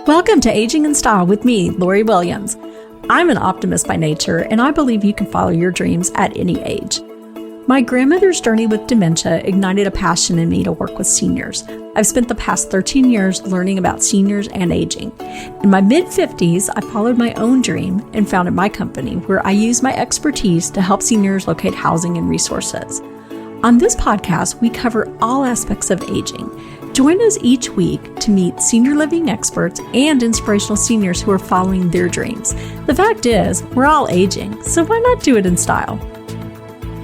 Welcome to Aging in Style with me, Lori Williams. I'm an optimist by nature, and I believe you can follow your dreams at any age. My grandmother's journey with dementia ignited a passion in me to work with seniors. I've spent the past 13 years learning about seniors and aging. In my mid-50s, I followed my own dream and founded my company, where I use my expertise to help seniors locate housing and resources. On this podcast, we cover all aspects of aging. Join us each week to meet senior living experts and inspirational seniors who are following their dreams. The fact is, we're all aging, so why not do it in style?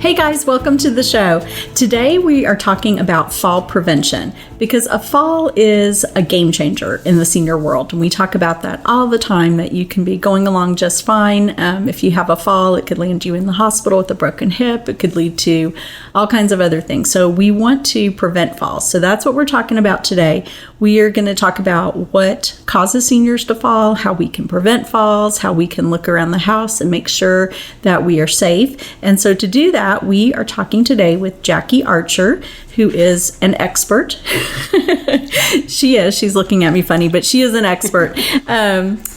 Hey guys, welcome to the show. Today we are talking about fall prevention because a fall is a game changer in the senior world. And we talk about that all the time, that you can be going along just fine. If you have a fall, it could land you in the hospital with a broken hip. It could lead to all kinds of other things. So we want to prevent falls. So that's what we're talking about today. We are going to talk about what causes seniors to fall, how we can prevent falls, how we can look around the house and make sure that we are safe. And so to do that, we are talking today with Jacque Archer, who is an expert. She's looking at me funny, but she is an expert.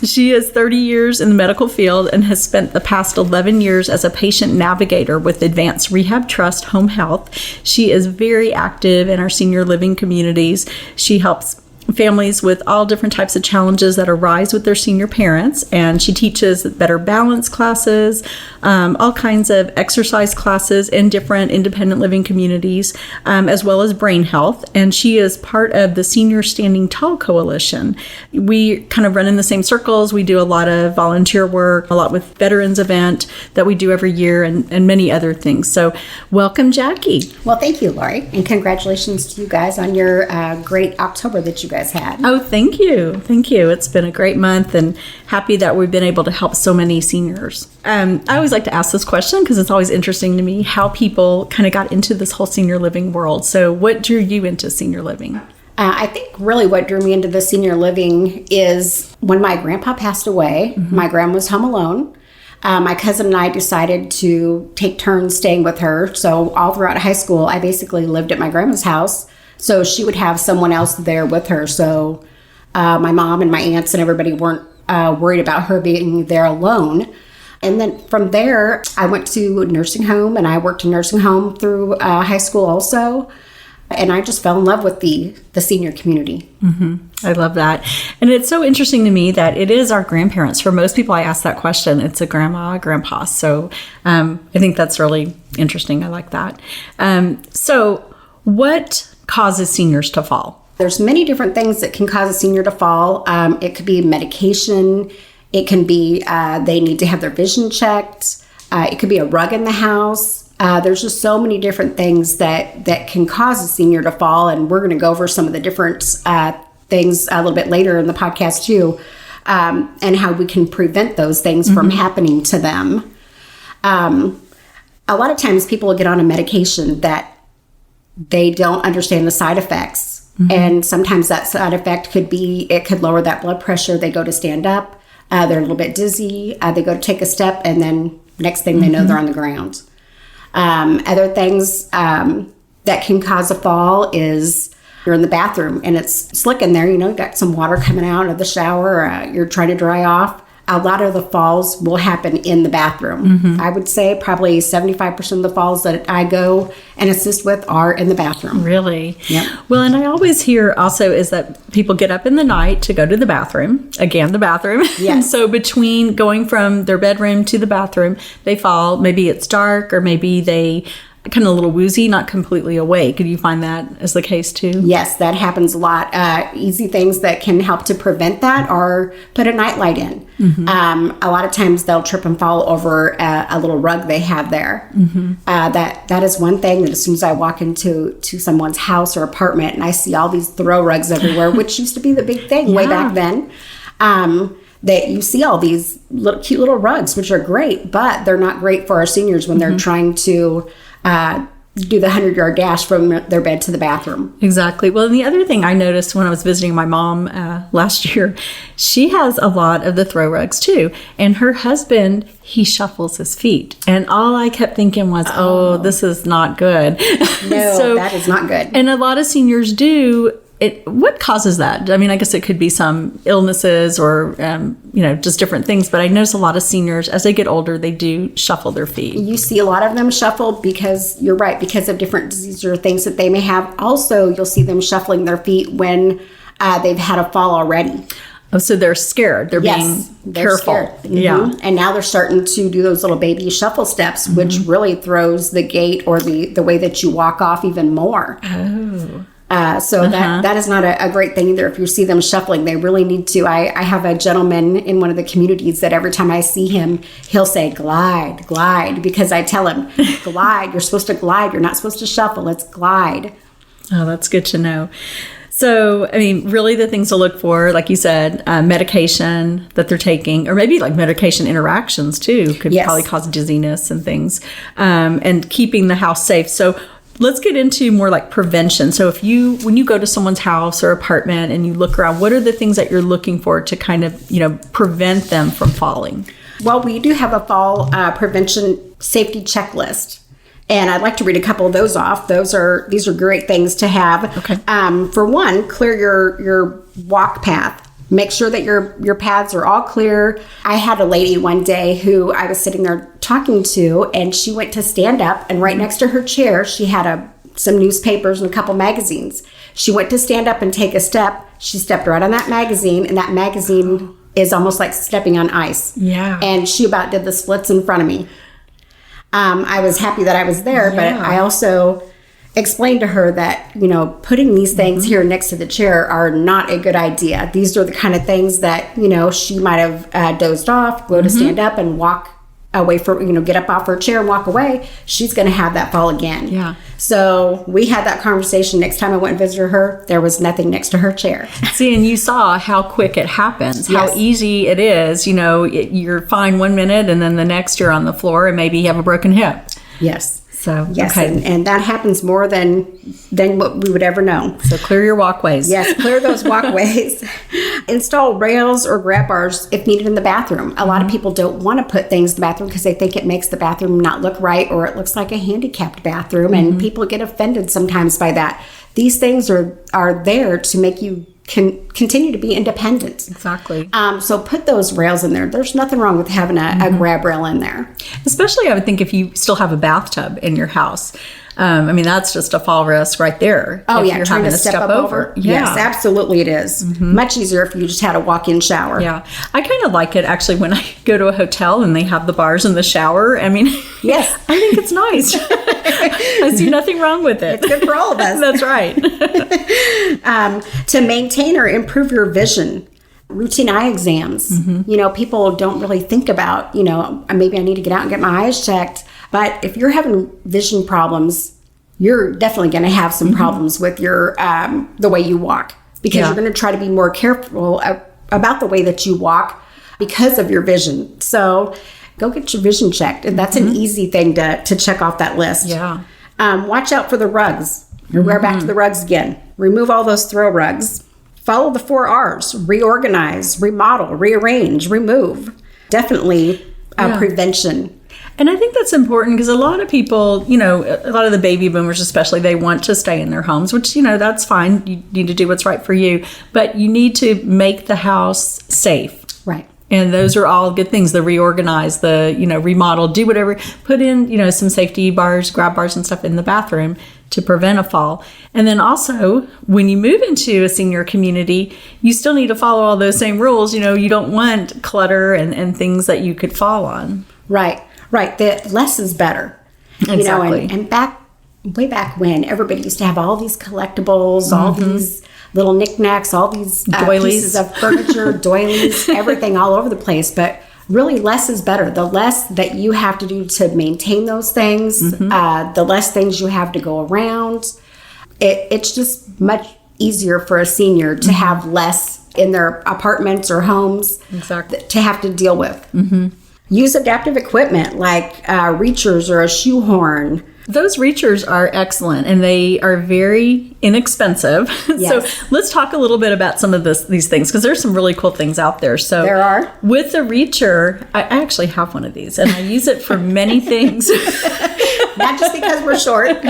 She has 30 years in the medical field and has spent the past 11 years as a patient navigator with Advanced Rehab Trust Home Health. She is very active in our senior living communities. She helps families with all different types of challenges that arise with their senior parents, and she teaches better balance classes, all kinds of exercise classes in different independent living communities, as well as brain health. And she is part of the Senior Standing Tall Coalition. We kind of run in the same circles. We do a lot of volunteer work, a lot with veterans event that we do every year, and many other things. So welcome, Jacque. Well, thank you, Lori, and congratulations to you guys on your great October that you guys had. Oh, thank you. Thank you. It's been a great month, and happy that we've been able to help so many seniors. I always like to ask this question because it's always interesting to me how people kind of got into this whole senior living world. So what drew you into senior living? I think really what drew me into the senior living is when my grandpa passed away. Mm-hmm. My grandma was home alone. My cousin and I decided to take turns staying with her. So all throughout high school, I basically lived at my grandma's house. So she would have someone else there with her. So my mom and my aunts and everybody weren't worried about her being there alone. And then from there, I went to a nursing home, and I worked in nursing home through high school also. And I just fell in love with the senior community. Mm-hmm. I love that. And it's so interesting to me that it is our grandparents. For most people, I ask that question. It's a grandma, grandpa. So I think that's really interesting. I like that. So what causes seniors to fall? There's many different things that can cause a senior to fall. It could be medication. It can be they need to have their vision checked. It could be a rug in the house. There's just so many different things that can cause a senior to fall, and we're going to go over some of the different things a little bit later in the podcast too, and how we can prevent those things mm-hmm. from happening to them. A lot of times people get on a medication that they don't understand the side effects. Mm-hmm. And sometimes that side effect could be, it could lower that blood pressure. They go to stand up. They're a little bit dizzy. They go to take a step, and then next thing they know, mm-hmm. they're on the ground. Other things that can cause a fall is you're in the bathroom and it's slick in there. You know, you've got some water coming out of the shower. You're trying to dry off. A lot of the falls will happen in the bathroom. Mm-hmm. I would say probably 75% of the falls that I go and assist with are in the bathroom. Really? Yep. Well, and I always hear also is that people get up in the night to go to the bathroom. Again, the bathroom. Yes. And so between going from their bedroom to the bathroom, they fall. Maybe it's dark, or maybe they kind of a little woozy, not completely awake. Do you find that is the case too? Yes, that happens a lot. Easy things that can help to prevent that are put a nightlight in. Mm-hmm. A lot of times they'll trip and fall over a little rug they have there. Mm-hmm. That is one thing that as soon as I walk into someone's house or apartment and I see all these throw rugs everywhere, which used to be the big thing way back then, that you see all these cute little rugs, which are great, but they're not great for our seniors when they're trying to do the 100-yard dash from their bed to the bathroom. Exactly. Well, and the other thing I noticed when I was visiting my mom last year, she has a lot of the throw rugs too. And her husband, he shuffles his feet. And all I kept thinking was, oh, this is not good. No, that is not good. And a lot of seniors do what causes that? I mean, I guess it could be some illnesses or, just different things. But I notice a lot of seniors, as they get older, they do shuffle their feet. You see a lot of them shuffle because you're right, because of different diseases or things that they may have. Also, you'll see them shuffling their feet when they've had a fall already. Oh, so they're scared. They're being careful. Mm-hmm. Yeah. And now they're starting to do those little baby shuffle steps, which really throws the gait or the way that you walk off even more. Oh. That is not a great thing either. If you see them shuffling, they really need to. I have a gentleman in one of the communities that every time I see him, he'll say, glide, glide, because I tell him, glide, you're supposed to glide. You're not supposed to shuffle. Let's glide. Oh, that's good to know. So, I mean, really the things to look for, like you said, medication that they're taking, or maybe like medication interactions too, could probably cause dizziness and things, and keeping the house safe. So let's get into more like prevention. So when you go to someone's house or apartment and you look around, what are the things that you're looking for to kind of, prevent them from falling? Well, we do have a fall prevention safety checklist. And I'd like to read a couple of those off. These are great things to have. Okay. For one, clear your walk path. Make sure that your paths are all clear. I had a lady one day who I was sitting there talking to, and she went to stand up, and right next to her chair, she had some newspapers and a couple magazines. She went to stand up and take a step. She stepped right on that magazine, and that magazine is almost like stepping on ice. Yeah. And she about did the splits in front of me. I was happy that I was there, but I also explained to her that, putting these things here next to the chair are not a good idea. These are the kind of things that, she might have dozed off, go to stand up and walk away get up off her chair and walk away. She's going to have that fall again. Yeah. So we had that conversation. Next time I went and visited her, there was nothing next to her chair. See, and you saw how quick it happens, how easy it is. You're fine 1 minute and then the next you're on the floor and maybe you have a broken hip. Yes. So, yes, okay. and that happens more than what we would ever know. So clear your walkways. Yes, clear those walkways. Install rails or grab bars if needed in the bathroom. A lot of people don't want to put things in the bathroom because they think it makes the bathroom not look right, or it looks like a handicapped bathroom, and people get offended sometimes by that. These things are there to make you can continue to be independent. Exactly. So put those rails in there. There's nothing wrong with having a grab rail in there. Especially, I would think, if you still have a bathtub in your house. That's just a fall risk right there. Oh, if you're trying having to step up over. Yeah. Yes, absolutely it is. Much easier if you just had a walk-in shower. Yeah. I kind of like it, actually, when I go to a hotel and they have the bars in the shower. Yes. I think it's nice. I see nothing wrong with it. It's good for all of us. That's right. To maintain or improve your vision, routine eye exams. People don't really think about, maybe I need to get out and get my eyes checked. But if you're having vision problems, you're definitely going to have some problems with your the way you walk, because you're going to try to be more careful about the way that you walk because of your vision. So go get your vision checked. And that's an easy thing to check off that list. Yeah. Watch out for the rugs. We're back to the rugs again. Remove all those throw rugs. Follow the 4 R's. Reorganize, remodel, rearrange, remove. Definitely prevention. And I think that's important because a lot of people, a lot of the baby boomers especially, they want to stay in their homes, which, that's fine. You need to do what's right for you. But you need to make the house safe. Right. And those are all good things. The reorganize, the, remodel, do whatever. Put in, some safety bars, grab bars and stuff in the bathroom to prevent a fall. And then also, when you move into a senior community, you still need to follow all those same rules. You don't want clutter and things that you could fall on. Right. The less is better. Exactly. And way back when, everybody used to have all these collectibles, all these little knickknacks, all these pieces of furniture, doilies, everything all over the place. But really, less is better. The less that you have to do to maintain those things, the less things you have to go around. It's just much easier for a senior to have less in their apartments or homes to have to deal with. Use adaptive equipment like reachers or a shoehorn. Those reachers are excellent, and they are very inexpensive. Yes. So let's talk a little bit about some of these things, because there's some really cool things out there. So there are. With the reacher, I actually have one of these, and I use it for many things. Not just because we're short.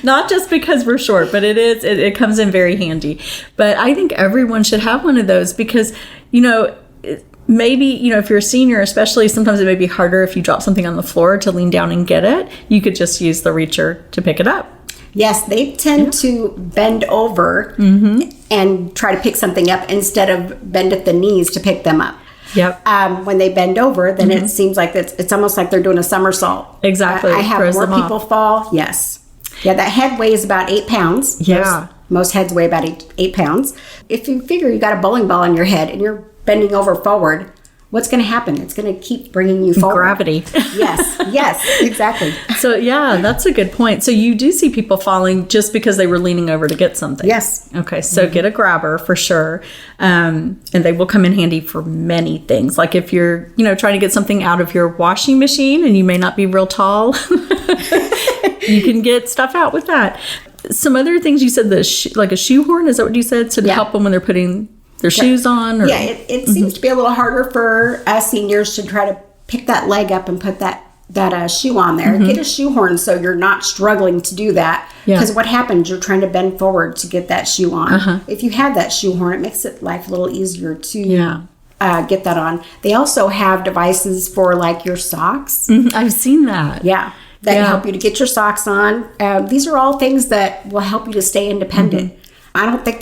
Not just because we're short, but it comes in very handy. But I think everyone should have one of those because, maybe, if you're a senior, especially, sometimes it may be harder if you drop something on the floor to lean down and get it. You could just use the reacher to pick it up. Yes, they tend to bend over and try to pick something up instead of bend at the knees to pick them up. Yep. When they bend over, then it seems like it's almost like they're doing a somersault. Exactly. I have more people fall. Yes. Yeah, that head weighs about 8 pounds. Yeah. Most heads weigh about 8 pounds. If you figure you got a bowling ball on your head and you're bending over forward, what's going to happen? It's going to keep bringing you forward. Gravity. Yes, exactly. So, yeah, that's a good point. So you do see people falling just because they were leaning over to get something. Yes. Okay, so get a grabber for sure. And they will come in handy for many things. Like if you're, trying to get something out of your washing machine and you may not be real tall, you can get stuff out with that. Some other things you said, like a shoehorn, is that what you said? So to help them when they're putting their shoes on? Or? Yeah, it seems to be a little harder for us seniors to try to pick that leg up and put that shoe on there. Get a shoehorn so you're not struggling to do that. Because what happens, you're trying to bend forward to get that shoe on. If you have that shoehorn, it makes life a little easier to get that on. They also have devices for like your socks. I've seen that. Yeah. That help you to get your socks on. These are all things that will help you to stay independent. I don't think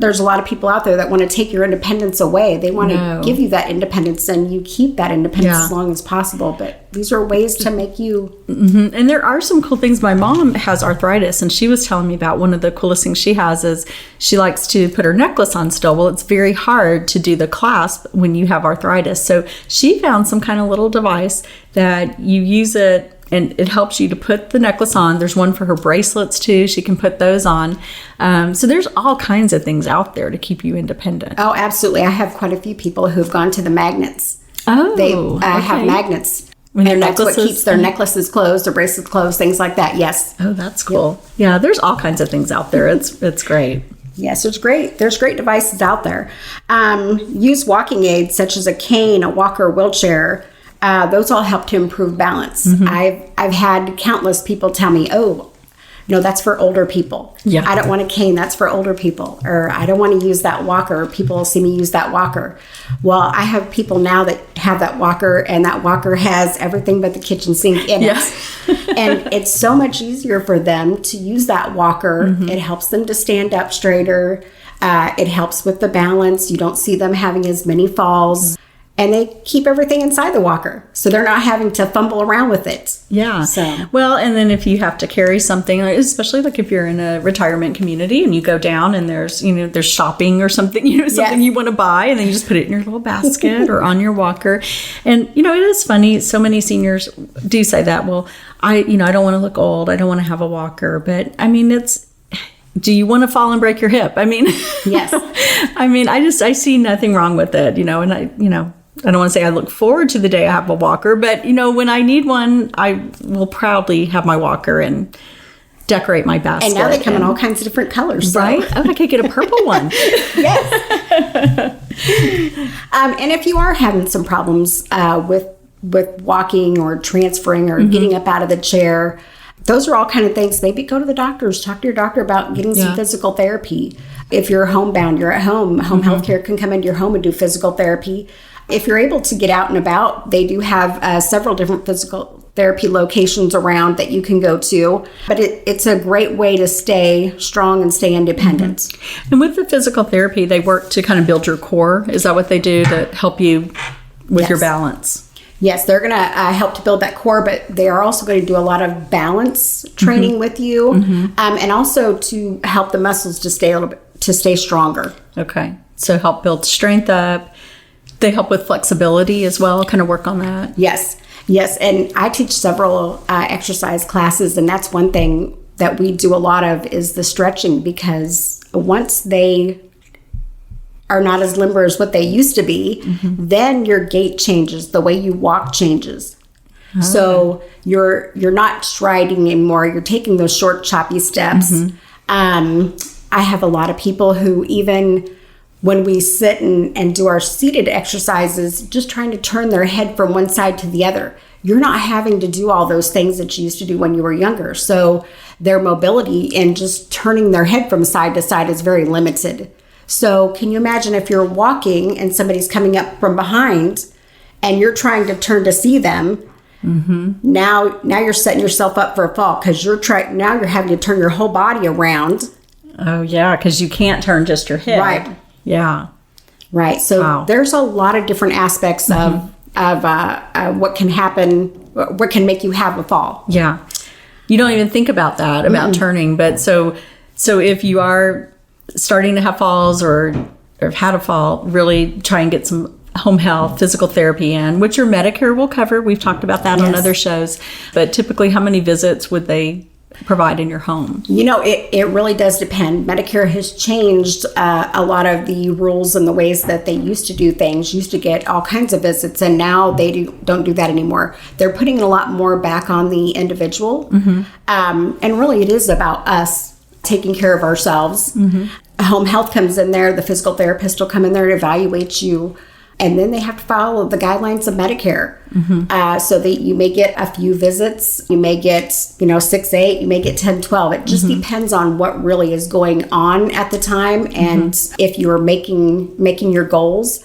there's a lot of people out there that want to take your independence away. They want to give you that independence, and you keep that independence as long as possible. But these are ways to make you... And there are some cool things. My mom has arthritis, and she was telling me about one of the coolest things she has is she likes to put her necklace on still. Well, it's very hard to do the clasp when you have arthritis. So she found some kind of little device that you use it, and it helps you to put the necklace on. There's one for her bracelets, too. She can put those on. So there's all kinds of things out there to keep you independent. Oh, absolutely. I have quite a few people who've gone to the magnets. Oh, they have magnets. And that's what keeps their necklaces closed, their bracelets closed, things like that. Yes. Oh, that's cool. Yeah, there's all kinds of things out there. It's great. Yes, there's great devices out there. Use walking aids such as a cane, a walker, wheelchair. Those all help to improve balance. I've had countless people tell me, that's for older people. Yeah. I don't want a cane, that's for older people. Or I don't want to use that walker. People will see me use that walker. Well, I have people now that have that walker, and that walker has everything but the kitchen sink in it. And it's so much easier for them to use that walker. It helps them to stand up straighter. It helps with the balance. You don't see them having as many falls. And they keep everything inside the walker, so they're not having to fumble around with it. Yeah. Well, and then if you have to carry something, especially like if you're in a retirement community and you go down and there's shopping or something, something you want to buy, and then you just put it in your little basket or on your walker. And, it is funny. So many seniors do say that, well, I don't want to look old. I don't want to have a walker. But I mean, do you want to fall and break your hip? I mean, yes. I mean, I see nothing wrong with it, and I don't want to say I look forward to the day I have a walker, but, when I need one, I will proudly have my walker and decorate my basket. And now they come in all kinds of different colors. Right? Oh, I could get a purple one. Yes. And if you are having some problems with walking or transferring or getting up out of the chair, those are all kind of things. Maybe go to the doctors. Talk to your doctor about getting some physical therapy. If you're homebound, you're at home. Home health care can come into your home and do physical therapy. If you're able to get out and about, they do have several different physical therapy locations around that you can go to. But it's a great way to stay strong and stay independent. And with the physical therapy, they work to kind of build your core. Is that what they do to help you with your balance? Yes, they're going to help to build that core, but they are also going to do a lot of balance training with you, and also to help the muscles to stay stronger. Okay, so help build strength up. They help with flexibility as well, kind of work on that. Yes, and I teach several exercise classes, and that's one thing that we do a lot of is the stretching, because once they are not as limber as what they used to be, then your gait changes, the way you walk changes. So you're not striding anymore, you're taking those short, choppy steps. I have a lot of people who, even when we sit and do our seated exercises, just trying to turn their head from one side to the other, you're not having to do all those things that you used to do when you were younger. So their mobility and just turning their head from side to side is very limited. So can you imagine if you're walking and somebody's coming up from behind and you're trying to turn to see them? Now you're setting yourself up for a fall because now you're having to turn your whole body around. Oh yeah, because you can't turn just your head. Right. Yeah. Right. So there's a lot of different aspects of what can happen, what can make you have a fall. Yeah. You don't even think about that, about turning. But so if you are starting to have falls or have had a fall, really try and get some home health, physical therapy in, which your Medicare will cover. We've talked about that on other shows. But typically, how many visits would they provide in your home? It really does depend. Medicare has changed a lot of the rules and the ways that they used to do things. Used to get all kinds of visits, and now they don't do that anymore. They're putting a lot more back on the individual. And really it is about us taking care of ourselves. Home health comes in there. The physical therapist will come in there to evaluate you. And then they have to follow the guidelines of Medicare. So that you may get a few visits, you may get, 6, 8, you may get 10, 12. It just depends on what really is going on at the time and if you're making your goals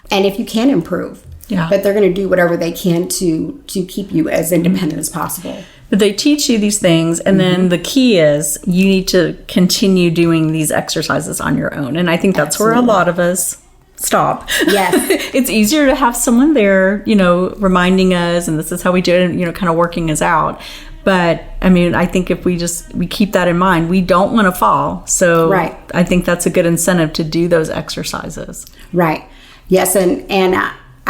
and if you can improve. Yeah. But they're going to do whatever they can to keep you as independent as possible. But they teach you these things, and then the key is you need to continue doing these exercises on your own. And I think that's where a lot of us stop. Yes. It's easier to have someone there, reminding us, and this is how we do it, and, kind of working us out. But I think if we keep that in mind, we don't want to fall. So I think that's a good incentive to do those exercises. Right. Yes. And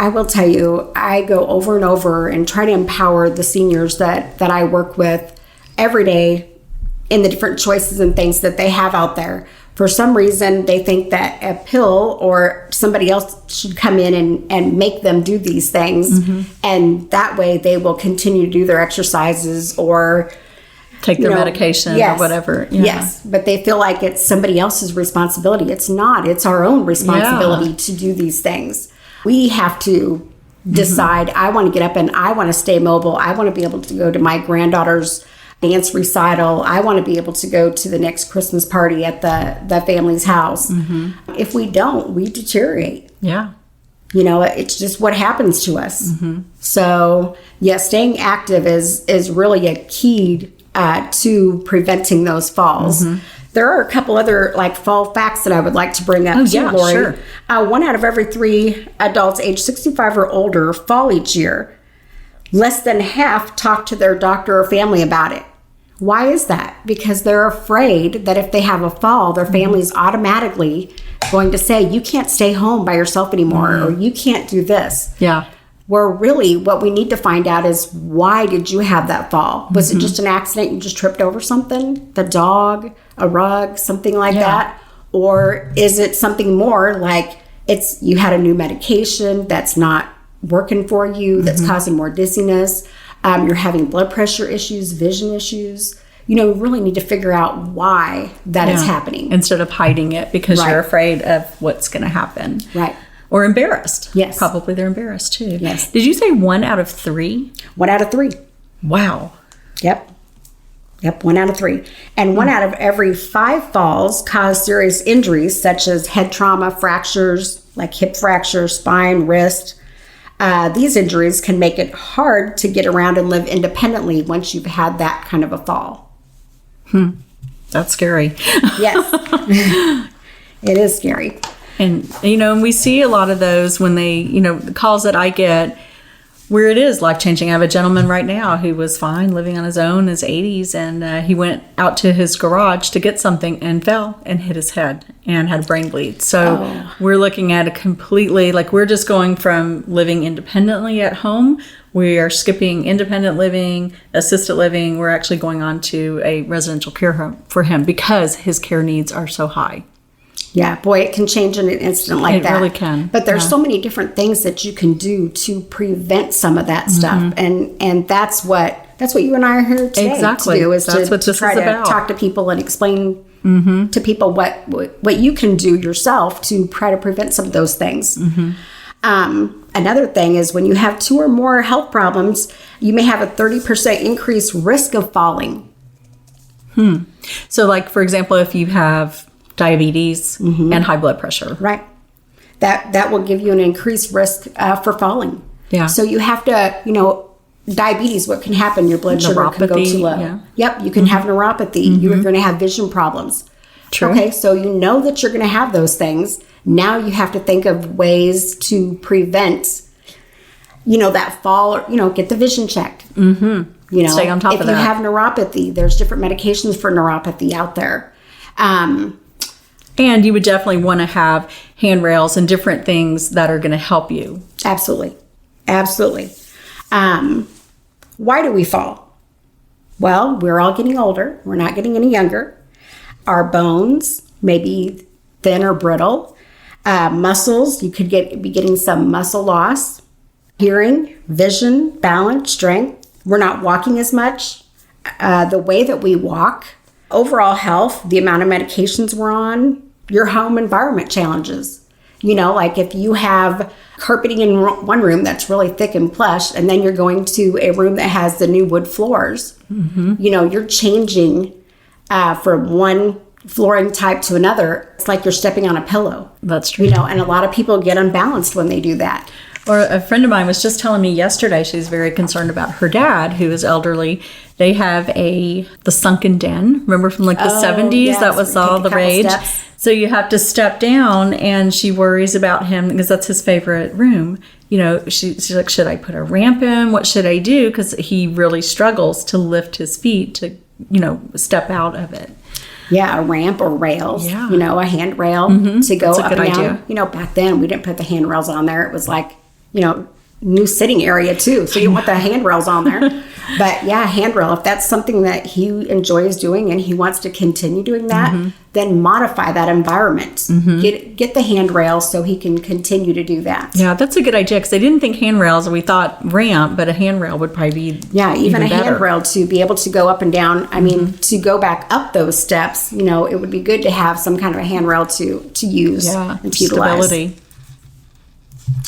I will tell you, I go over and over and try to empower the seniors that I work with every day in the different choices and things that they have out there. For some reason, they think that a pill or somebody else should come in and make them do these things. And that way they will continue to do their exercises or take their medication or whatever. Yeah. Yes, but they feel like it's somebody else's responsibility. It's not. It's our own responsibility to do these things. We have to decide, I want to get up and I want to stay mobile. I want to be able to go to my granddaughter's dance recital. I want to be able to go to the next Christmas party at the family's house. If we don't, we deteriorate. Yeah. It's just what happens to us. So, staying active is really a key to preventing those falls. There are a couple other fall facts that I would like to bring up too, Lori. Sure. 1 out of every 3 adults age 65 or older fall each year. Less than half talk to their doctor or family about it. Why is that? Because they're afraid that if they have a fall, their family's automatically going to say, you can't stay home by yourself anymore, or you can't do this. Yeah. Where really what we need to find out is, why did you have that fall? Was it just an accident? You just tripped over something? The dog, a rug, something like that? Or is it something more like you had a new medication that's not working for you, that's causing more dizziness, you're having blood pressure issues, vision issues. We really need to figure out why that is happening. Instead of hiding it because you're afraid of what's going to happen. Right. Or embarrassed. Yes. Probably they're embarrassed too. Yes. Did you say 1 out of 3? 1 out of 3. Wow. Yep, 1 out of 3. And 1 out of every 5 falls cause serious injuries such as head trauma, fractures, like hip fracture, spine, wrist. These injuries can make it hard to get around and live independently once you've had that kind of a fall. That's scary. Yes, it is scary. And, and we see a lot of those when they, the calls that I get where it is life-changing. I have a gentleman right now who was fine, living on his own, in his 80s, and he went out to his garage to get something and fell and hit his head and had a brain bleed. So we're looking at a completely, we're just going from living independently at home. We are skipping independent living, assisted living. We're actually going on to a residential care home for him because his care needs are so high. Yeah, boy, it can change in an instant like that. It really can. But there's so many different things that you can do to prevent some of that stuff, and that's what you and I are here today to do. Is that's to, what this to try is to about. Talk to people and explain to people what you can do yourself to try to prevent some of those things. Another thing is when you have 2 or more health problems, you may have a 30% increased risk of falling. So like, for example, if you have diabetes and high blood pressure. Right. That will give you an increased risk for falling. Yeah. So you have to, diabetes, what can happen? Your blood sugar can go too low. Yeah. Yep. You can have neuropathy. You're going to have vision problems. True. Okay. So you know that you're going to have those things. Now you have to think of ways to prevent, that fall, or, get the vision checked. Stay on top of that. If you have neuropathy, there's different medications for neuropathy out there. And you would definitely want to have handrails and different things that are going to help you. Absolutely. Absolutely. Why do we fall? Well, we're all getting older. We're not getting any younger. Our bones may be thin or brittle. Muscles, you could be getting some muscle loss. Hearing, vision, balance, strength. We're not walking as much. The way that we walk, overall health, the amount of medications we're on, your home environment challenges. Like if you have carpeting in one room that's really thick and plush, and then you're going to a room that has the new wood floors, you're changing from one flooring type to another. It's like you're stepping on a pillow. That's true. And a lot of people get unbalanced when they do that. Or a friend of mine was just telling me yesterday, she's very concerned about her dad, who is elderly. They have the sunken den. Remember from like the 70s? Yes. That was all the rage. Steps. So you have to step down, and she worries about him because that's his favorite room. She's like, should I put a ramp in? What should I do? Because he really struggles to lift his feet to, step out of it. Yeah, a ramp or rails, Yeah. A handrail to go That's a up good and idea. down. Back then we didn't put the handrails on there. It was like, new sitting area too. So you don't want the handrails on there. But yeah, handrail, if that's something that he enjoys doing and he wants to continue doing that, then modify that environment. Get the handrail so he can continue to do that. Yeah, that's a good idea because I didn't think handrails. We thought ramp, but a handrail would probably be even a better. handrail to be able to go up and down. I mean, to go back up those steps, it would be good to have some kind of a handrail to use and to utilize. Stability.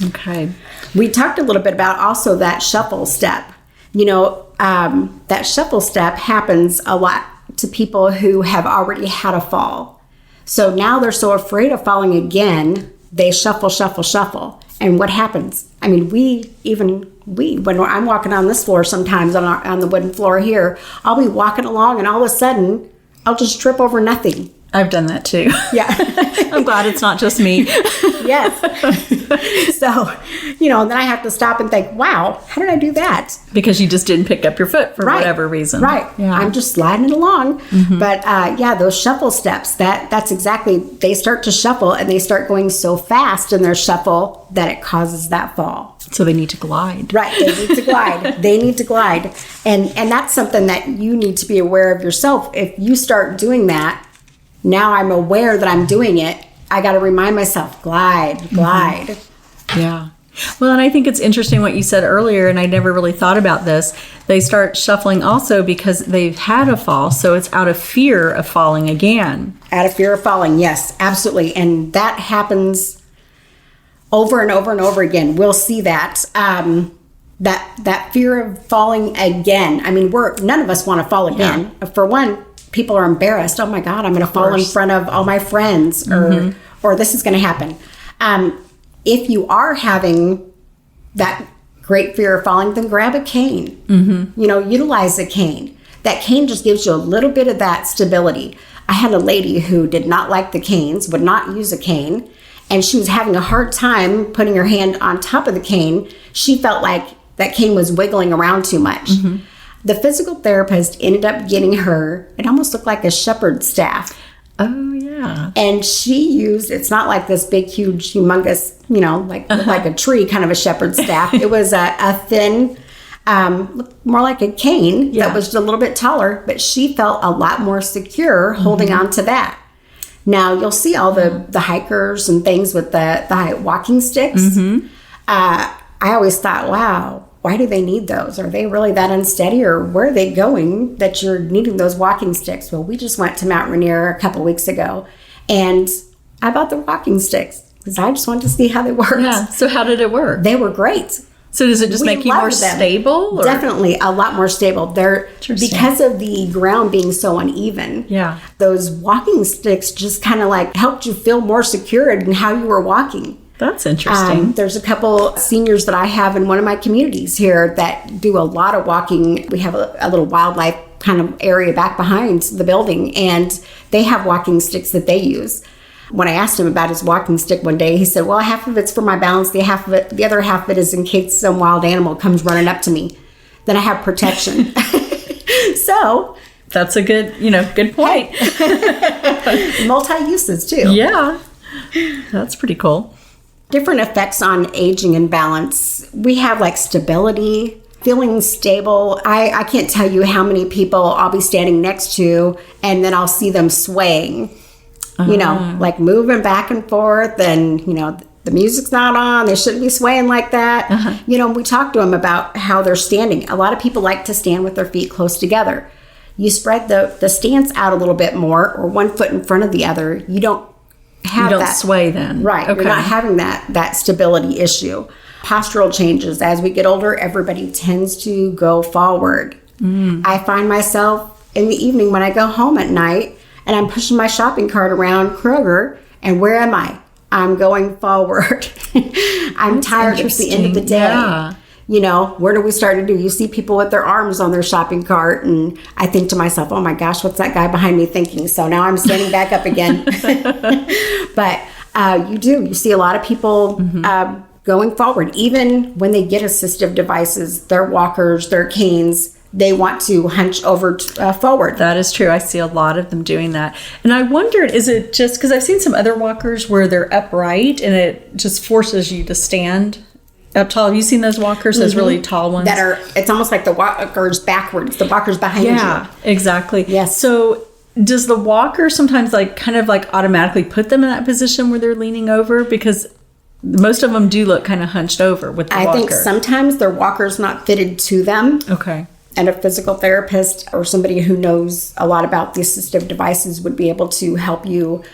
Okay. We talked a little bit about also that shuffle step. That shuffle step happens a lot to people who have already had a fall. So now they're so afraid of falling again, they shuffle. And what happens? I mean, when I'm walking on this floor sometimes on the wooden floor here, I'll be walking along and all of a sudden I'll just trip over nothing. I've done that too. Yeah. I'm glad it's not just me. Yes. So, then I have to stop and think, wow, how did I do that? Because you just didn't pick up your foot for whatever reason. Right. Yeah. I'm just sliding it along. But those shuffle steps, that's exactly, they start to shuffle and they start going so fast in their shuffle that it causes that fall. So they need to glide. Right. They need to glide. And that's something that you need to be aware of yourself. If you start doing that, now I'm aware that I'm doing it. I got to remind myself, glide. Yeah. Well, and I think it's interesting what you said earlier, and I never really thought about this. They start shuffling also because they've had a fall, so it's out of fear of falling again. Out of fear of falling, yes, absolutely. And that happens over and over and over again. We'll see that. That fear of falling again. I mean, none of us want to fall again. Yeah. For one, people are embarrassed. Oh my God, I'm going to fall in front of all my friends, or this is going to happen. If you are having that great fear of falling, then grab a cane. Utilize a cane. That cane just gives you a little bit of that stability. I had a lady who did not like the canes, would not use a cane, and she was having a hard time putting her hand on top of the cane. She felt like that cane was wiggling around too much. The physical therapist ended up getting her, it almost looked like a shepherd's staff. Oh, yeah. And she used, it's not like this big, huge, humongous, like a tree kind of a shepherd's staff. It was a thin, more like a cane that was just a little bit taller, but she felt a lot more secure holding on to that. Now, you'll see all the hikers and things with the walking sticks. I always thought, wow, why do they need those? Are they really that unsteady, or where are they going that you're needing those walking sticks? Well, we just went to Mount Rainier a couple weeks ago, and I bought the walking sticks. because I just wanted to see how they worked. Yeah. So how did it work? They were great. So does it just make you more stable? Or? Definitely a lot more stable. They're because of the ground being so uneven. Yeah. Those walking sticks just kind of like helped you feel more secure in how you were walking. That's interesting. There's a couple seniors that I have in one of my communities here that do a lot of walking. We have a little wildlife kind of area back behind the building, and they have walking sticks that they use. When I asked him about his walking stick one day, he said, well, half of it's for my balance, the other half of it is in case some wild animal comes running up to me. Then I have protection. So that's a good point. Multi-uses too. Yeah. That's pretty cool. Different effects on aging and balance. We have like stability, feeling stable. I can't tell you how many people I'll be standing next to and then I'll see them swaying. Like moving back and forth, and, the music's not on. They shouldn't be swaying like that. We talk to them about how they're standing. A lot of people like to stand with their feet close together. You spread the stance out a little bit more, or one foot in front of the other. You don't sway then. Right. Okay. You're not having that stability issue. Postural changes. As we get older, everybody tends to go forward. I find myself in the evening when I go home at night, and I'm pushing my shopping cart around Kroger, and where am I? I'm going forward. I'm tired. It's the end of the day. Yeah. Where do we start to do? You see people with their arms on their shopping cart, and I think to myself, oh my gosh, what's that guy behind me thinking? So now I'm standing back up again. But you see a lot of people going forward. Even when they get assistive devices, their walkers, their canes, they want to hunch over forward. That is true. I see a lot of them doing that. And I wondered, is it just because I've seen some other walkers where they're upright and it just forces you to stand up tall? Have you seen those walkers, those really tall ones? It's almost like the walker's backwards. The walker's behind you. Yeah, exactly. Yes. So does the walker sometimes kind of automatically put them in that position where they're leaning over? Because most of them do look kind of hunched over with the walker. I think sometimes their walker's not fitted to them. Okay. And a physical therapist or somebody who knows a lot about the assistive devices would be able to help you.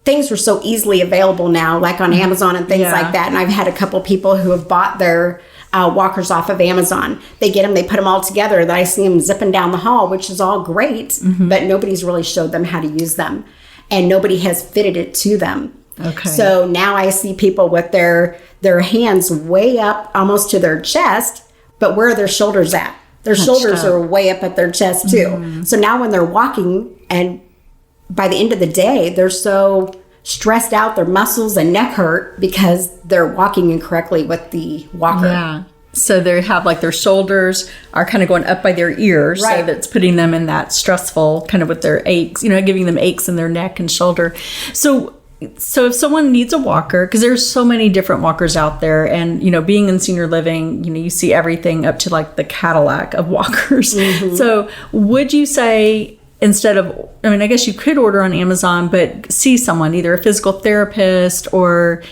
Things are so easily available now, like on Amazon and things like that. And I've had a couple people who have bought their walkers off of Amazon. They get them, they put them all together. Then I see them zipping down the hall, which is all great, but nobody's really showed them how to use them. And nobody has fitted it to them. Okay. So now I see people with their hands way up almost to their chest, but where are their shoulders at? Their shoulders are way up at their chest too. So now when they're walking, and by the end of the day, they're so stressed out, their muscles and neck hurt because they're walking incorrectly with the walker. Yeah. So they have their shoulders are kind of going up by their ears. Right. So that's putting them in that stressful kind of with their aches, giving them aches in their neck and shoulder. So if someone needs a walker, because there's so many different walkers out there, and being in senior living, you see everything up to the Cadillac of walkers. So would you say, instead of, I guess you could order on Amazon, but see someone, either a physical therapist or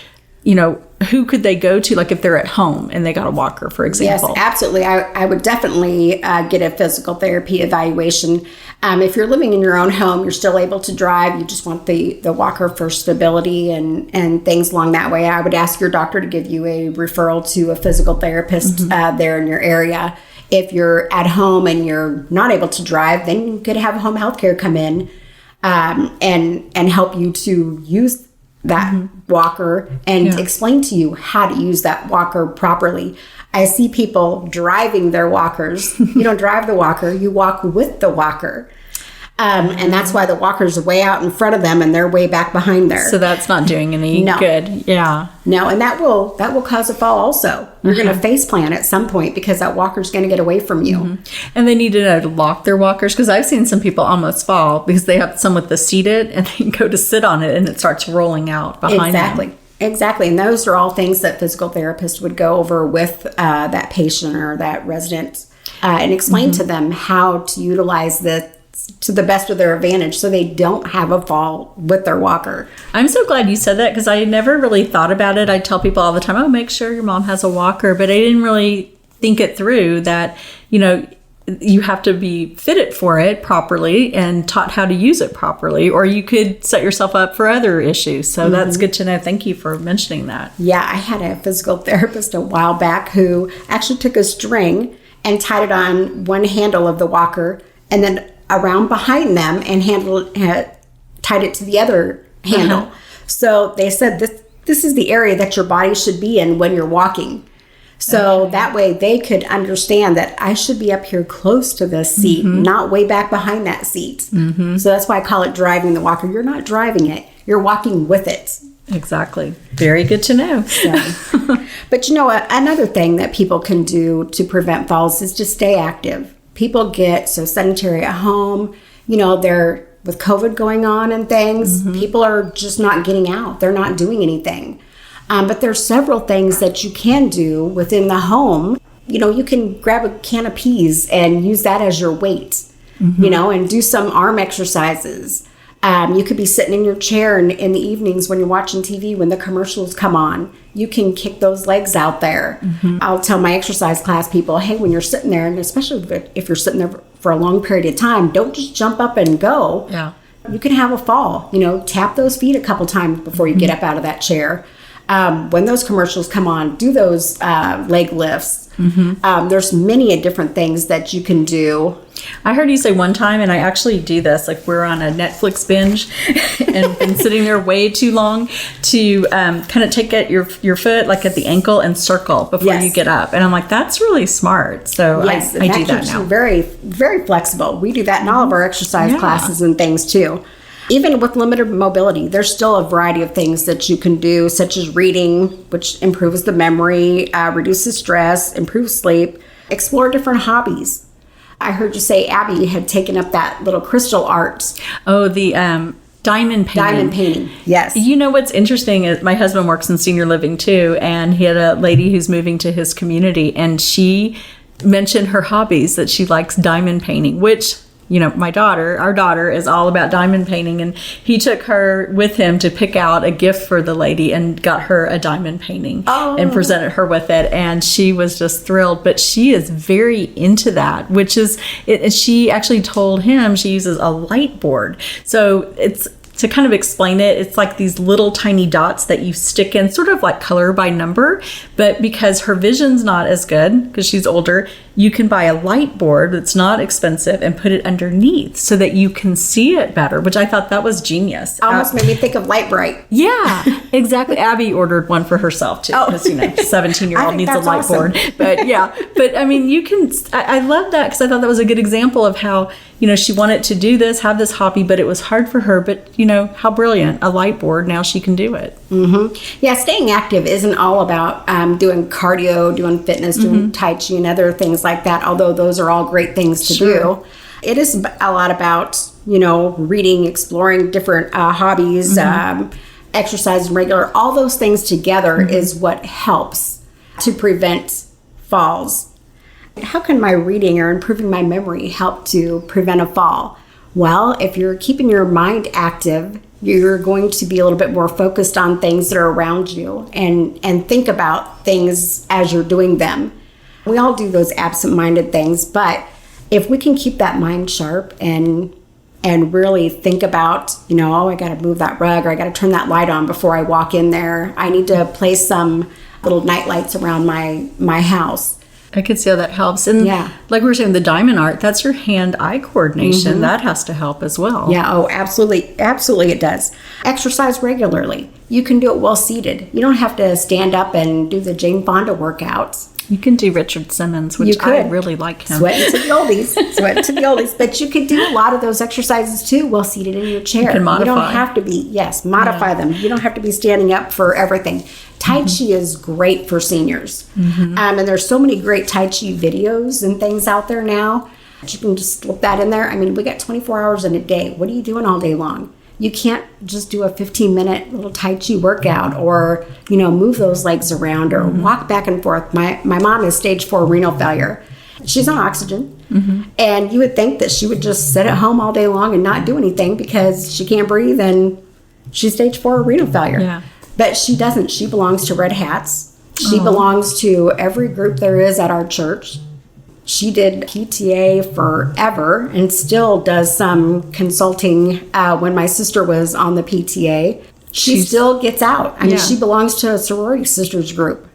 who could they go to, if they're at home and they got a walker, for example? Yes, absolutely. I would definitely get a physical therapy evaluation. If you're living in your own home, you're still able to drive. You just want the walker for stability and things along that way. I would ask your doctor to give you a referral to a physical therapist there in your area. If you're at home and you're not able to drive, then you could have home health care come in and help you to use that walker and explain to you how to use that walker properly. I see people driving their walkers. You don't drive the walker, you walk with the walker. And that's why the walkers are way out in front of them and they're way back behind there. So that's not doing any good. Yeah. No, and that will cause a fall also. You're going to face plant at some point because that walker's going to get away from you. And they need to know to lock their walkers, because I've seen some people almost fall because they have some with the seated and they go to sit on it and it starts rolling out behind them. Exactly. And those are all things that physical therapists would go over with that patient or that resident and explain to them how to utilize this to the best of their advantage so they don't have a fall with their walker. I'm so glad you said that, because I never really thought about it. I tell people all the time, make sure your mom has a walker. But I didn't really think it through that, you have to be fitted for it properly and taught how to use it properly, or you could set yourself up for other issues. So that's good to know. Thank you for mentioning that. Yeah, I had a physical therapist a while back who actually took a string and tied it on one handle of the walker and then around behind them and tied it to the other handle. So they said this is the area that your body should be in when you're walking. So that way they could understand that I should be up here close to this seat, not way back behind that seat. So that's why I call it driving the walker. You're not driving it. You're walking with it. Exactly. Very good to know. But another thing that people can do to prevent falls is to stay active. People get so sedentary at home. They're with COVID going on and things. People are just not getting out. They're not doing anything. But there's several things that you can do within the home. You can grab a can of peas and use that as your weight, and do some arm exercises. You could be sitting in your chair in the evenings when you're watching TV, when the commercials come on. You can kick those legs out there. I'll tell my exercise class people, hey, when you're sitting there, and especially if you're sitting there for a long period of time, don't just jump up and go. Yeah. You can have a fall. Tap those feet a couple times before you get up out of that chair. When those commercials come on, do those leg lifts. There's many different things that you can do. I heard you say one time, and I actually do this, like we're on a Netflix binge and been sitting there way too long, to kind of take at your foot, like at the ankle, and circle before you get up. And I'm like, that's really smart. So I do that now. Very, very flexible. We do that in all of our exercise classes and things too. Even with limited mobility, there's still a variety of things that you can do, such as reading, which improves the memory, reduces stress, improves sleep, explore different hobbies. I heard you say Abby had taken up that little crystal art. Oh, the diamond painting. Diamond painting, yes. What's interesting is my husband works in senior living too, and he had a lady who's moving to his community, and she mentioned her hobbies, that she likes diamond painting, which... our daughter is all about diamond painting, and he took her with him to pick out a gift for the lady and got her a diamond painting and presented her with it. And she was just thrilled, but she is very into that, which is, she actually told him she uses a light board. So it's, to kind of explain it, it's like these little tiny dots that you stick in, sort of like color by number. But because her vision's not as good, because she's older, you can buy a light board that's not expensive and put it underneath so that you can see it better, which I thought that was genius. Almost made me think of Light Bright. Yeah, exactly. Abby ordered one for herself too, because 17-year-old needs a light board. But I mean, you can. I love that, because I thought that was a good example of how she wanted to do this, have this hobby, but it was hard for her. But how brilliant, a light board, now she can do it. Yeah, staying active isn't all about doing cardio, doing fitness, doing Tai Chi and other things like that, although those are all great things to do. It is a lot about, reading, exploring different hobbies, exercising regular, all those things together is what helps to prevent falls. How can my reading or improving my memory help to prevent a fall? Well, if you're keeping your mind active, you're going to be a little bit more focused on things that are around you and think about things as you're doing them. We all do those absent-minded things, but if we can keep that mind sharp and really think about, I got to move that rug, or I got to turn that light on before I walk in there. I need to place some little night lights around my house. I could see how that helps. And like we were saying, the diamond art, that's your hand-eye coordination. That has to help as well. Yeah, absolutely. Absolutely it does. Exercise regularly. You can do it while seated. You don't have to stand up and do the Jane Fonda workouts. You can do Richard Simmons, which I really like him. Sweating to the oldies. But you could do a lot of those exercises too while seated in your chair. You can modify. You don't have to be, modify them. You don't have to be standing up for everything. Tai Chi is great for seniors. And there's so many great Tai Chi videos and things out there now. You can just slip that in there. I mean, we got 24 hours in a day. What are you doing all day long? You can't just do a 15-minute little Tai Chi workout or, move those legs around or walk back and forth. My mom has stage 4 renal failure. She's on oxygen. And you would think that she would just sit at home all day long and not do anything because she can't breathe and she's stage 4 renal failure. Yeah. But she doesn't. She belongs to Red Hats. She belongs to every group there is at our church. She did PTA forever and still does some consulting when my sister was on the PTA. She still gets out. I mean, she belongs to a sorority sisters group.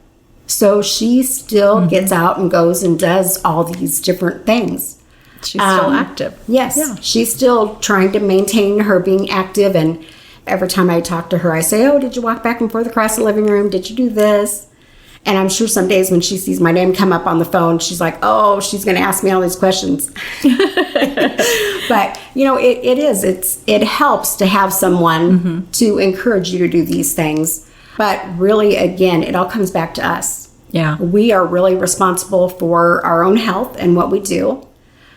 So she still gets out and goes and does all these different things. She's still active. Yes. Yeah. She's still trying to maintain her being active. And every time I talk to her, I say, oh, did you walk back and forth across the living room? Did you do this? And I'm sure some days when she sees my name come up on the phone, she's like, oh, she's going to ask me all these questions. But, you know, it helps to have someone to encourage you to do these things. But really, again, it all comes back to us. Yeah. We are really responsible for our own health and what we do.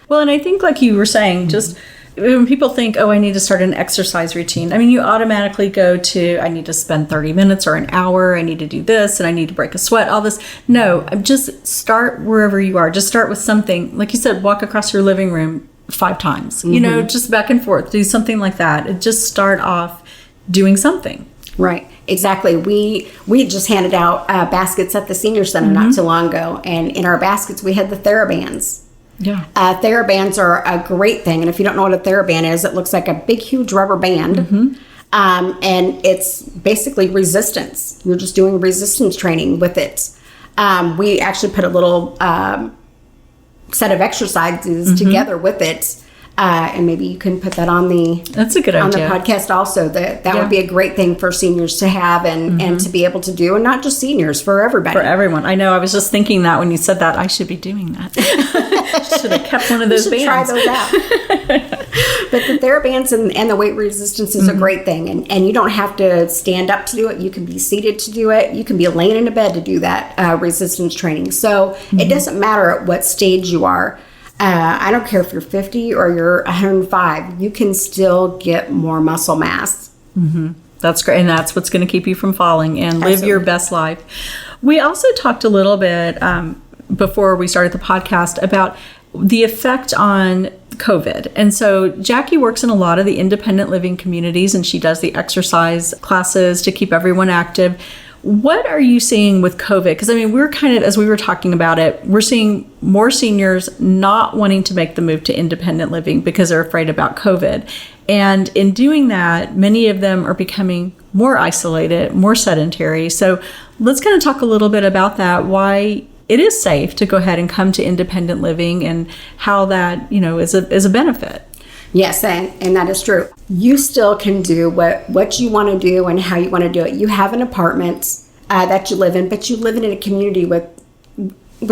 Well, and I think like you were saying, just when people think, oh, I need to start an exercise routine, I mean, you automatically go to, I need to spend 30 minutes or an hour, I need to do this, and I need to break a sweat, all this. No, just start wherever you are. Just start with something. Like you said, walk across your living room 5 times, you know, just back and forth, do something like that. And just start off doing something. Right. Exactly. We just handed out baskets at the senior center not too long ago. And in our baskets, we had the TheraBands. Yeah. TheraBands are a great thing. And if you don't know what a TheraBand is, it looks like a big, huge rubber band. And it's basically resistance. You're just doing resistance training with it. We actually put a little set of exercises together with it. And maybe you can put that on That's a good idea. On the podcast also. That would be a great thing for seniors to have and to be able to do. And not just seniors, for everybody. For everyone. I know. I was just thinking that when you said that, I should be doing that. Should have kept one of those bands. Try those out. But the TheraBands and the weight resistance is a great thing. And you don't have to stand up to do it. You can be seated to do it. You can be laying in a bed to do that resistance training. So it doesn't matter at what stage you are. I don't care if you're 50 or you're 105. You can still get more muscle mass. That's great. And that's what's going to keep you from falling and live your best life. We also talked a little bit before we started the podcast about the effect on COVID. And so Jackie works in a lot of the independent living communities, and she does the exercise classes to keep everyone active. What are you seeing with COVID? Because, I mean, we're kind of, as we were talking about it, we're seeing more seniors not wanting to make the move to independent living because they're afraid about COVID. And in doing that, many of them are becoming more isolated, more sedentary. So let's kind of talk a little bit about that, why it is safe to go ahead and come to independent living and how that, you know, is a benefit. Yes, and that is true. You still can do what you want to do and how you want to do it. You have an apartment that you live in, but you live in a community with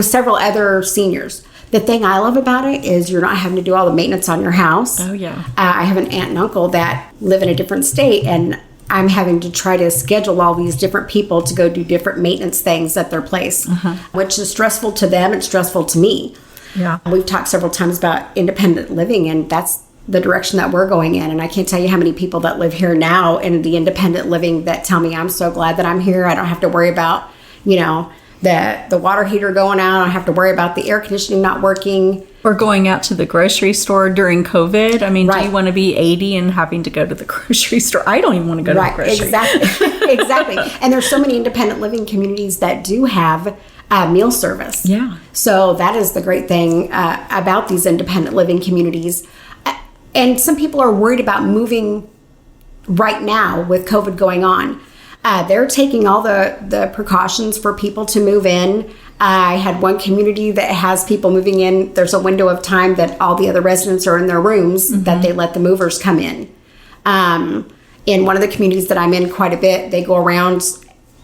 several other seniors. The thing I love about it is you're not having to do all the maintenance on your house. Oh, yeah. I have an aunt and uncle that live in a different state, and I'm having to try to schedule all these different people to go do different maintenance things at their place, which is stressful to them. It's stressful to me. Yeah. We've talked several times about independent living, and that's the direction that we're going in. And I can't tell you how many people that live here now in the independent living that tell me, I'm so glad that I'm here. I don't have to worry about, you know, the water heater going out. I don't have to worry about the air conditioning not working. Or going out to the grocery store during COVID. I mean, do you want to be 80 and having to go to the grocery store? I don't even want to go to the grocery. Exactly. Exactly. And there's so many independent living communities that do have meal service. Yeah. So that is the great thing about these independent living communities. And some people are worried about moving right now with COVID going on. They're taking all the precautions for people to move in. I had one community that has people moving in. There's a window of time that all the other residents are in their rooms that they let the movers come in. In one of the communities that I'm in quite a bit, they go around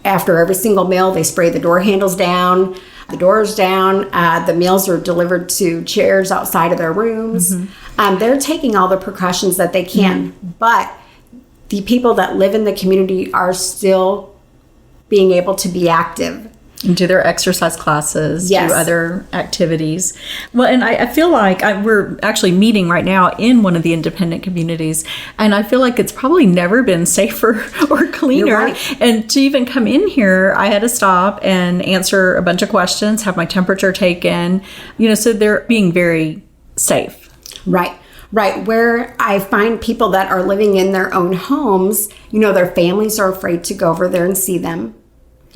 after every single meal. They spray the door handles down, the doors down. The meals are delivered to chairs outside of their rooms. They're taking all the precautions that they can, but the people that live in the community are still being able to be active. And do their exercise classes, yes. Do other activities. Well, and I feel like we're actually meeting right now in one of the independent communities, and I feel like it's probably never been safer or cleaner. You're right. And to even come in here, I had to stop and answer a bunch of questions, have my temperature taken, you know, so they're being very safe. Right. Where I find people that are living in their own homes, you know, their families are afraid to go over there and see them.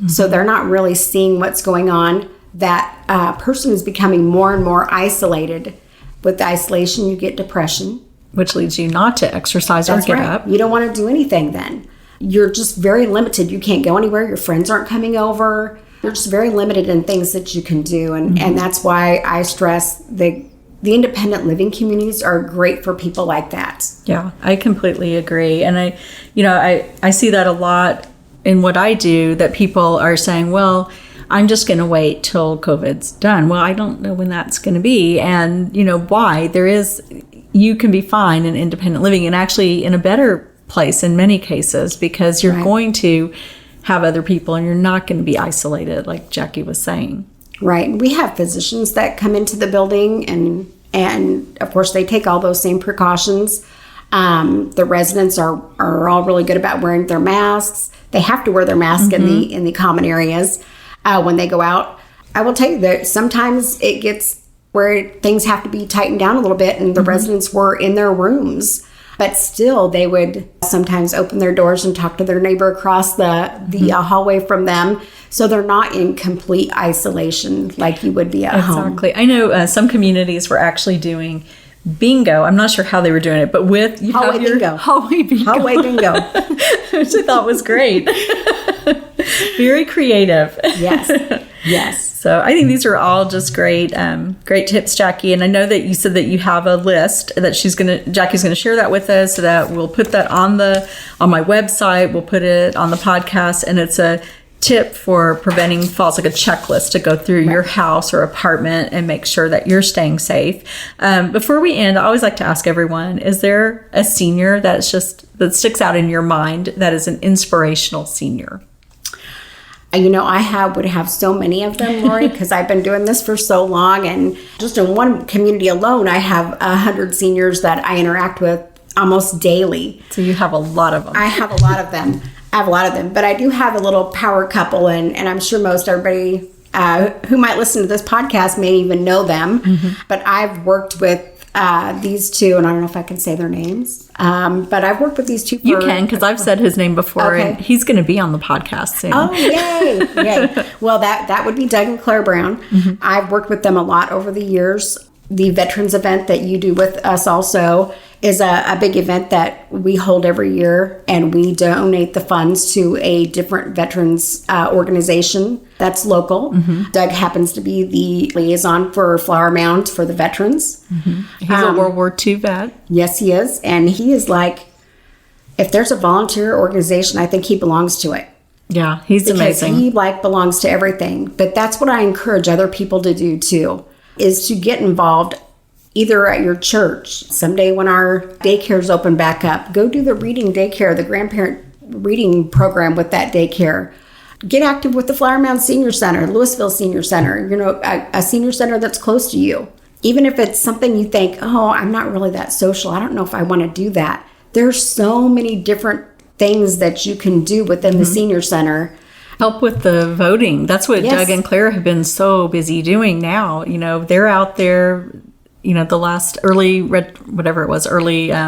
So they're not really seeing what's going on. that person is becoming more and more isolated. With the isolation, you get depression. Which leads you not to exercise or get up. You don't want to do anything then. You're just very limited. You can't go anywhere. Your friends aren't coming over. You're just very limited in things that you can do. And that's why I stress the independent living communities are great for people like that. Yeah, I completely agree. And I see that a lot in what I do, that people are saying, well, I'm just going to wait till COVID's done. Well, I don't know when that's going to be. And why? You can be fine in independent living, and actually in a better place in many cases, because you're going to have other people and you're not going to be isolated, like Jackie was saying. Right. We have physicians that come into the building, and of course they take all those same precautions. The residents are all really good about wearing their masks. They have to wear their mask in the common areas when they go out. I will tell you that sometimes it gets where things have to be tightened down a little bit, and the residents were in their rooms. But still, they would sometimes open their doors and talk to their neighbor across the hallway from them. So they're not in complete isolation like you would be at home. Exactly. I know some communities were actually doing bingo. I'm not sure how they were doing it, but with hallway bingo, which I thought was great. Very creative. Yes. So I think these are all just great tips, Jackie. And I know that you said that you have a list that Jackie's gonna share that with us, so that we'll put that on my website. We'll put it on the podcast, and it's a tip for preventing falls, like a checklist to go through your house or apartment and make sure that you're staying safe. Before we end, I always like to ask everyone, is there a senior that sticks out in your mind that is an inspirational senior? I would have so many of them, Lori, because I've been doing this for so long. And just in one community alone, I have 100 seniors that I interact with almost daily. So you have a lot of them. I have a lot of them. But I do have a little power couple, and I'm sure most everybody who might listen to this podcast may even know them. But I've worked with these two, and I don't know if I can say their names, but I've worked with these two. You can, because I've said his name before, and he's going to be on the podcast soon. Oh, yay! Well, that would be Doug and Claire Brown. I've worked with them a lot over the years. The veterans event that you do with us also is a big event that we hold every year, and we donate the funds to a different veterans organization that's local. Doug happens to be the liaison for Flower Mound for the veterans. He's a World War II vet. Yes, he is. And he is like, if there's a volunteer organization, I think he belongs to it. Yeah, he's amazing. He belongs to everything. But that's what I encourage other people to do too, is to get involved either at your church. Someday when our daycares open back up, go do the reading daycare, the grandparent reading program with that daycare. Get active with the Flower Mound Senior Center, Louisville Senior Center, a senior center that's close to you. Even if it's something you think, oh, I'm not really that social, I don't know if I want to do that. There's so many different things that you can do within the senior center. Help with the voting. That's what Doug and Claire have been so busy doing now. They're out there, the last early voting.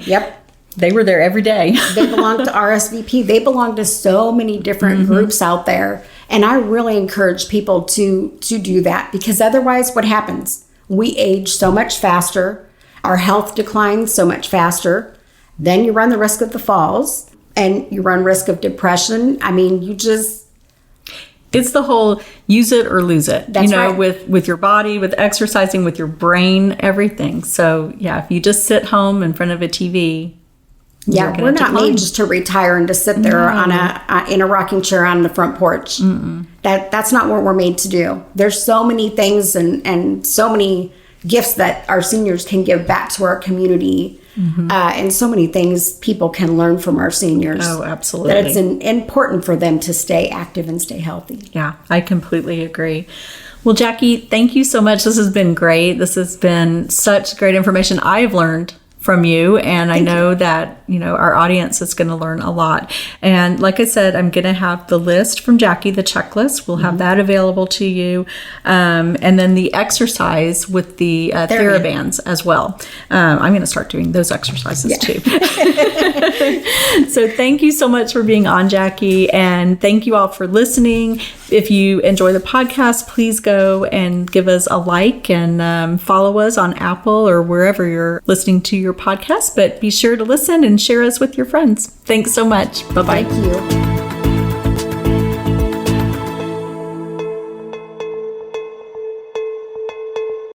Yep. They were there every day. They belong to RSVP. They belong to so many different groups out there. And I really encourage people to do that, because otherwise what happens? We age so much faster. Our health declines so much faster. Then you run the risk of the falls, and you run risk of depression. I mean, it's the whole use it or lose it. That's right. with your body, with exercising, with your brain, everything. So yeah, if you just sit home in front of a TV, we're not made just to retire and to sit there in a rocking chair on the front porch. That's not what we're made to do. There's so many things and so many gifts that our seniors can give back to our community. And so many things people can learn from our seniors. Oh, absolutely. That it's important for them to stay active and stay healthy. Yeah, I completely agree. Well, Jackie, thank you so much. This has been great. This has been such great information. I've learned from you, and I know that our audience is going to learn a lot. And like I said, I'm going to have the list from Jacque, the checklist. We'll have that available to you, and then the exercise with the TheraBands as well. I'm going to start doing those exercises too. So thank you so much for being on, Jacque, and thank you all for listening. If you enjoy the podcast, please go and give us a like and follow us on Apple or wherever you're listening to your podcast. But be sure to listen and share us with your friends. Thanks so much. Bye-bye. Thank you.